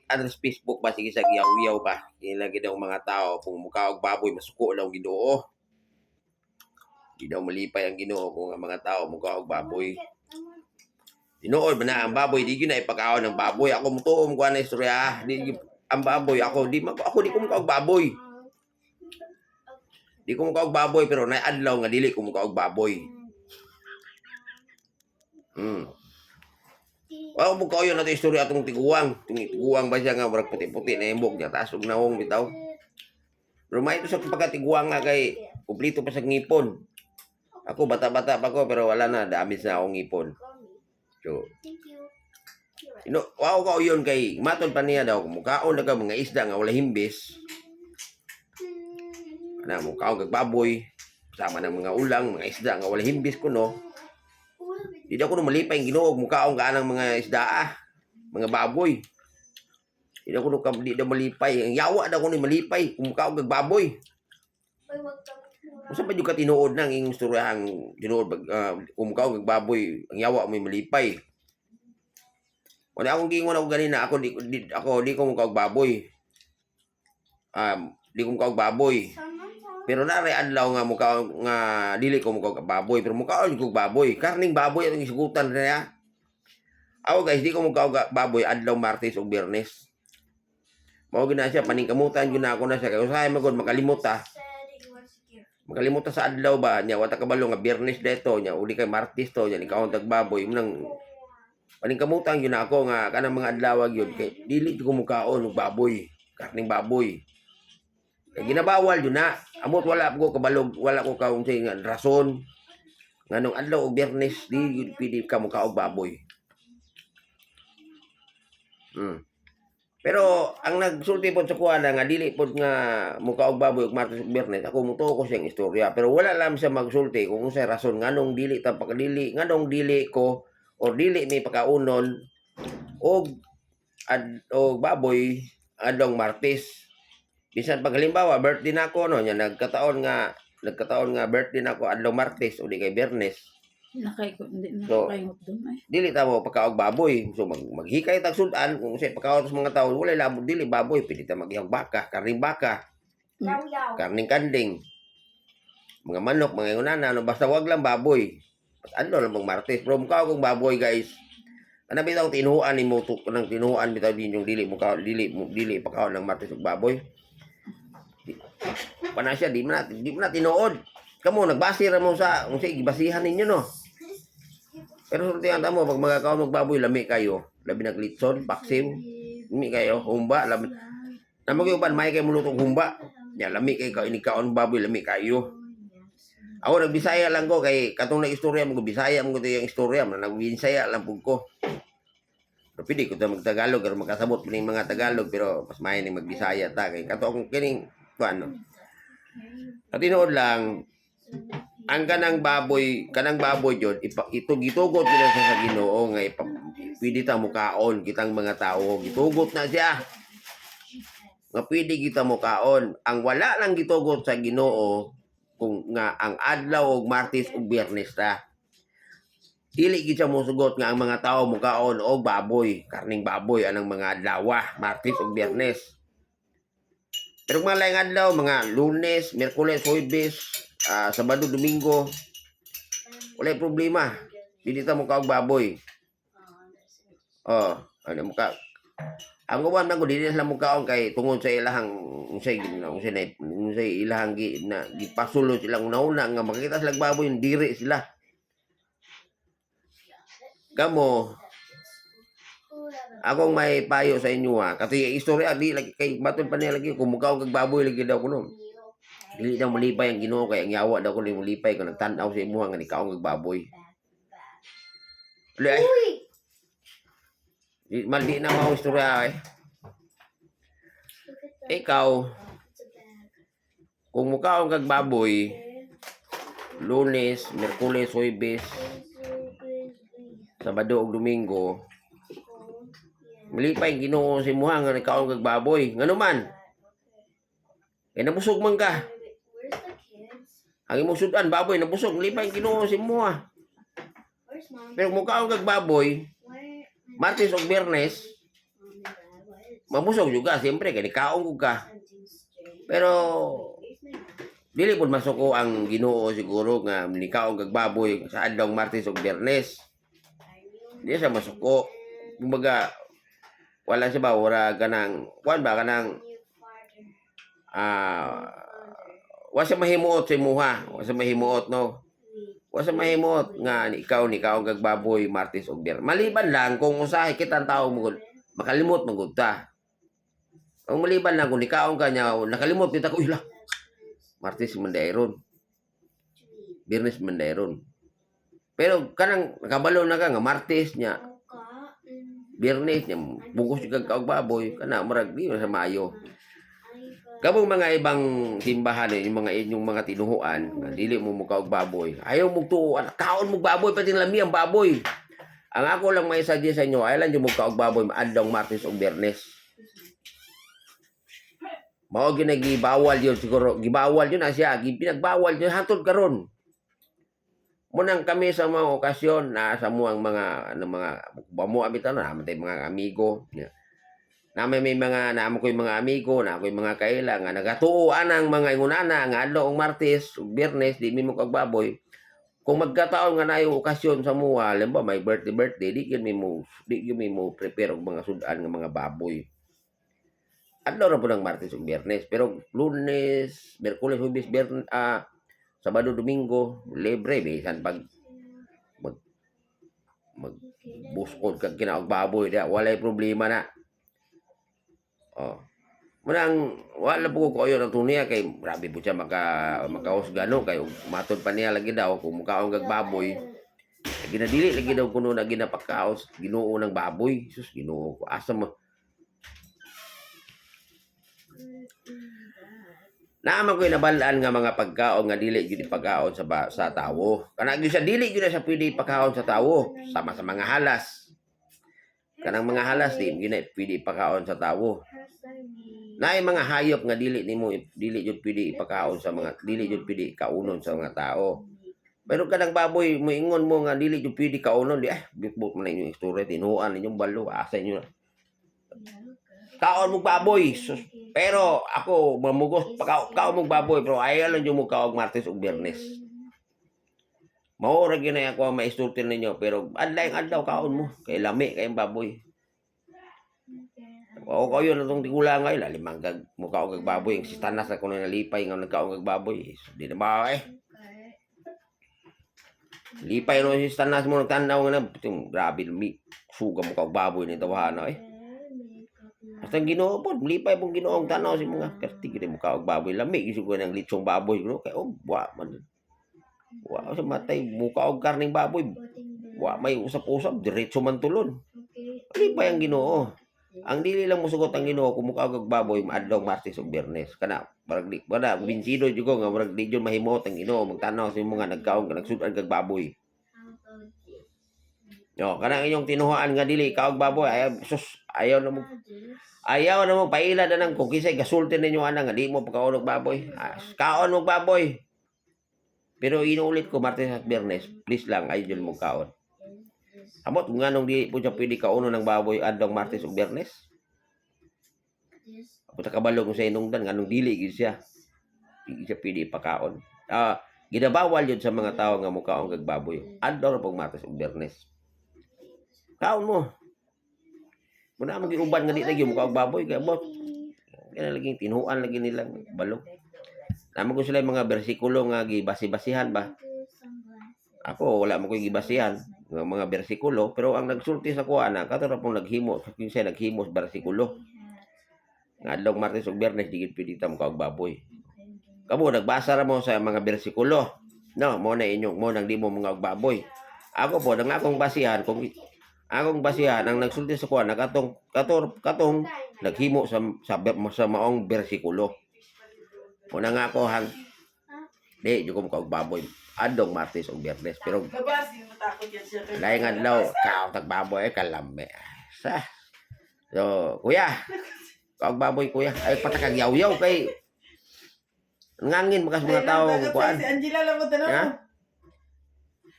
address Facebook ba sige sa giyaw-yaw ba. Ilagi daw mga tao kung mukha og baboy masuko daw Ginoo. Di daw malipay ang Ginoo kung ang mga tao mukha og baboy. Tinuod man na ang baboy di gyud na ipakaon ng baboy. Ako mutuom ko na istorya. Di ang baboy ako di ko mukha og baboy. Di ko mukha og baboy pero naadlaw nga dili ko mukha og baboy. Wow, mo kayo na istorya atong tiguang. Tiguang ba siya nga murag puti-puti na imbok niya taas og nawong bitaw. Pero may ito sa pagkatiguang nga kay kumplito pa sa ngipon. Ako bata-bata pa ko pero wala na damis na akong ngipon. So, wow ka yun kay matod pa niya daw mukhaon na ka mga isda nga wala himbis. Na mukhaon kag baboy sama ng mga ulang, mga isda nga wala himbis kuno. Di daw ko malipay ang Ginoo mukhaon ka anang mga isda mga baboy. Di daw ko di daw malipay. Ang yawa daw ko ni malipay kung mukhaon kag baboy. Usa pa jud ka tinuod nang ing istoryahang tinuod kung mukhaon kag baboy, ang yawa mo malipay. Wala akong gingon ako ganina, ako di ko mukhaon kag baboy. Di ko mukhaon kag baboy. Pero naray adlaw nga mukha nga dili ko mukha kag baboy pero mukha ko baboy. Karning baboy atong isugutan niya. Ako guys, di ko mukha kag baboy adlaw Martes ug Biyernes. Mao gina siya paningkamutan gyud na ako na siya kay usahay magod makalimot ta. Makalimot ta sa adlaw ba nya wata kabalo nga Biyernes dito nya uli kay Martes to nya ikaw tag baboy nang paningkamutan gyud na ako nga kanang mga adlaw gyud kay dili ko mukhaon og baboy, karning baboy. Kay ginabawal yun na. Amot wala ko kabalog, wala ko kaung say nga rason. Nganong adlaw og Biyernes di pwede ka mukha og baboy. Pero ang nagsulti pod sa kuana nga dili pod nga mukha og baboy og Martes ug Biyernes, ako mutuo ko siyang istorya. Pero wala lang siya magsulti kung unsay rason nganong dili ta pakadili, nganong dili ko or dili mi pakaunon og baboy adlaw Martes. Bisan pag halimbawa birthday na ako no nya nagkataon nga birthday na ako adlaw Martes o di kay Biyernes. Dili ta mo pagkaog baboy. So maghikay tag sudan kung say pagkaog sa mga tawo wala labod dili baboy pili ta maghiyang baka, karning baka. Karning kanding. Mga manok, mga ingonana no basta wag lang baboy. Adlaw lang Martes. Pero mukha og baboy guys. Ana bitaw tinuan ni mo nang tinuan bitaw din yung dili pagkaon ng Martes ug baboy. Pana siya di man na tinuod. Kamo nagbase ra mo sa unsay gibasihan ninyo no. Pero sultihan ta mo pag magakaon og baboy lami kayo, labi naglitson, paksiw, lami kayo, humba, lami. Namo gyud ban may kay mulutong humba. Ya lami kay inikaon baboy lami kayo. Ako nagbisaya lang ko kay katong nagistorya mo Bisaya mo yung istorya man nagbisaya lang pud ko. Pero pili ko ta magtagalog pero makasabot ning mga Tagalog pero mas may ning magbisaya ta kay katong kining ano. At tinuod lang ang kanang baboy jud gitugot gid sa Ginoo nga pwede ta mukaon kitang mga tao gitugot na siya nga pwede kita mukaon ang wala lang gitugot sa Ginoo kung nga ang adlaw og Martes ug Biyernes ta dili gid siya mosugot nga ang mga tao mukaon og baboy karning baboy anang mga adlaw Martes ug Biyernes. Pero mga laing adlaw, mga Lunes, Miyerkules, Huwebes, Sabado, Domingo, wala problema. Dili ta mukha og baboy. Ano mukha. Ang uwan man ko dili sila mukhaon kay tungod sa ilahang unsay ilahang na gipasulo silang una nga makita sila baboy diri sila. Kamo akong may payo sa inyo kasi istorya di lagi kay baton pa niya lagi kung mukhaon kag baboy lagi daw kuno. Dili daw malipay ang Ginoo kay ang yawa daw kuno malipay kung nagtan-aw sa imo nga nikaon kag baboy. Maldi na mao istorya Ikaw kung mukhaon kag baboy Lunes, Miyerkules, Huwebes, Sabado ug Domingo malipay Ginoo si muha nga nagkaon kag baboy. Ngano man? Kay nabusog man ka. Ang imong sudan baboy nabusog malipay Ginoo si muha. Pero mukhaon kag baboy Martes ug Biyernes mabusog juga siyempre kay kaon ko ka. Pero dili pud masuko ang Ginoo siguro nga nikaon kag baboy sa adlaw Martes ug Biyernes. Di siya masuko. Kumbaga wala siya ba ora kanang kuan ba kanang wa siya mahimuot sa imuha, wa siya mahimuot no. Wa siya mahimuot nga ikaw kag baboy Martes ug Biyernes. Maliban lang kung usahay kitang tawo mo makalimot magud ta. Ang maliban lang kung ikaon ka nya nakalimot kita ko ila. Martes man dayron. Biyernes man dayron. Pero kanang nakabalo na ka nga Martes nya Biyernes nya bungkus kag kaog baboy kana murag di sa Mayo. Kabong mga ibang simbahan yung inyong mga tinuhuan nga dili mo mukaog baboy. Ayaw mo tuo kaon mo baboy pati lami ang baboy. Ang ako lang may suggest sa inyo ay lang yung mukaog baboy adlaw Martes ug Biyernes. Mao ginagibawal yun siguro. Gibawal yun na siya. Pinagbawal yun hantod karon. Munang kami sa mga okasyon na sa mga bamu abitan na naman mga amigo. Namin may mga naamo ko yung mga amigo, na ako yung mga kaila nga nagatuoan ang mga ingunana nga adlaw Martes ug Biyernes di mi mo kag baboy. Kung magkataon nga naay okasyon sa mua, limba may birthday, di gyud mi mo prepare og mga sudan nga mga baboy. Adlaw ra po ng Martes ug Biyernes, pero Lunes, Miyerkules, Huwebes, Biyernes, Sabado, Domingo, libre bisan pag buskod kag kinaog baboy dia, walay problema na. Munang wala po ko ayo ng tuniya kay grabe po siya makahusgano kay matod pa niya lagi daw kung mukaon kag baboy. Ginadili lagi daw kuno na ginapakaos Ginoo ng baboy. Sus Ginoo ko asa mo. Naaman ko nabalaan nga mga pagkaon nga dili gyud ipakaon sa tawo. Kana gyud sa dili gyud sa pwede ipakaon sa tawo sama sa mga halas. Kanang mga halas di gyud pwede ipakaon sa tawo. Naay mga hayop nga dili jud pwede ipakaon sa mga dili jud pwede kaunon sa mga tao. Pero kanang baboy moingon mo nga dili jud pwede kaunon di bitbot man inyong istorya tinuan inyong balo asa inyo. Kaon mo baboy. Pero ako mamugos kaon mo baboy pero ayaw lang yung mukaog Martes ug Biyernes. Mao ra gyud ako ang maistorya ninyo pero adlaw kaon mo kay lami kay baboy. O kayo na itong tigulang ngayon, lalimang mukha kag baboy. Yung si Tanas na kung nalipay nga nagkaong kag baboy. Hindi na ba Lipay no si Tanas mo nagtanaw nga na. Grabe, suga mukha kag baboy na itawahana Basta Ginoo po, lipay pong Ginoo ang tanaw si mga kerti. Hindi mukha kag baboy. Lami, isi ko ng litsong baboy. Kaya wa man. Wa sa matay, mukha kag karning baboy. Wa may usap-usap, diretso man tulon. Lipay ang Ginoo. Ang dili lang musugot ang Ginoo kung mukha kag baboy adlaw Martes ug Biyernes kana parang di bada binsido jud ko nga murag di jud mahimot ang Ginoo magtanaw sa mga nagkaon nagsudan kag baboy. Yo kana inyong tinuhaan nga dili kaog baboy ayaw na mo paila na nang kung kisay gasultin ninyo ana nga di mo pagkaon og baboy. Kaon og baboy. Pero inuulit ko Martes at Biyernes, please lang ay jud mo kaon. Amot kung anong di po siya pwede kauno ng baboy adlaw Martes ug Biyernes. Puta kabalo ko sa inungdan nganong dili gyud siya. Di siya pwede ipakaon. Ginabawal yun sa mga tao nga mukaon kag baboy adlaw ra pag Martes ug Biyernes. Kaon mo. Muna mo giuban nga di lagi mukaon baboy kay amot. Kaya laging tinuan lagi nilang balo. Namo ko sila mga bersikulo nga gibasi-basihan ba. Ako wala mo koy gibasihan ng mga bersikulo pero ang nagsulti sa kuha na katara pong naghimo kinsa naghimo sa bersikulo nga adlaw Martes ug Biyernes di gid pwede ta mo kaog baboy. Kamo nagbasa ra mo sa mga bersikulo no mo na inyong mo nang di mo mga baboy. Ako po nang akong basihan kung akong basihan ang nagsulti sa kuha na katong naghimo sa maong bersikulo. Mo na nga ako hang di jud ko kaog baboy adlaw Martes ug Biyernes pero laing adlaw kaon tag baboy kalami. So kuya kaog baboy kuya ay patakag yaw-yaw kay ngangin makas mga tao kuan. Si Angela lang mo tanong.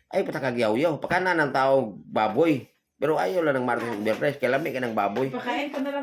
Ay patakag yaw-yaw pakana ng tao baboy pero ayaw lang ng Martes ug Biyernes kay lami ka ng baboy. Pakain ko na lang.